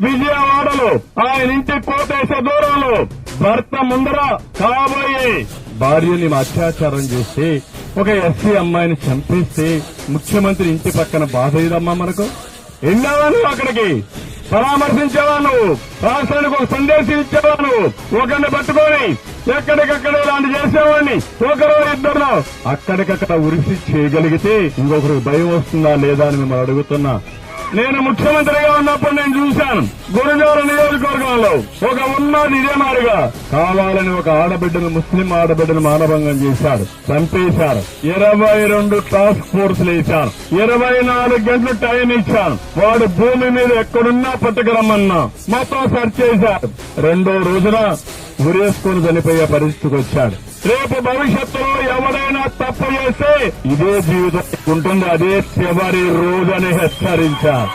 విజయవాడలో ఆయన ఇంటి కోటేసే దూరంలో భర్త ముందర కాబోయే భార్యని అత్యాచారం చేస్తే ఒక ఎస్సీ అమ్మాయిని చంపేస్తే ముఖ్యమంత్రి ఇంటి పక్కన బాధ ఇదమ్మా మనకు. వెళ్ళావా నువ్వు అక్కడికి? పరామర్శించావా నువ్వు? రాష్ట్రానికి ఒక సందేశం ఇచ్చావా నువ్వు? ఒకరిని పట్టుకొని ఎక్కడికక్కడ ఇలాంటి చేసేవాడిని ఒకరో ఇద్దరు అక్కడికక్కడ ఉరిసి చేయగలిగితే ఇంకొకరికి భయం వస్తుందా లేదా అని మిమ్మల్ని అడుగుతున్నా. నేను ముఖ్యమంత్రిగా ఉన్నప్పుడు నేను చూశాను గురజాల నియోజకవర్గంలో ఒక ఉన్నది ఇదే మారిగా కావాలని ఒక ఆడబిడ్డను ముస్లిం ఆడబిడ్డను మానభంగం చేశారు, చంపేశారు. 22 టాస్క్ ఫోర్సులు వేశాను, 24 గంటలు టైం ఇచ్చాను. వాడు భూమి మీద ఎక్కడున్నా పట్టుకురమ్మన్నా మొత్తం సెర్చ్ చేశారు. రెండో రోజున ఉరేసుకొని చనిపోయే పరిస్థితికి వచ్చాడు. రేపు భవిష్యత్తులో ఎవరైనా తప్పు చేస్తే ఇదే జీవితం ఉంటుంది, అదే చివరి రోజని హెచ్చరించారు.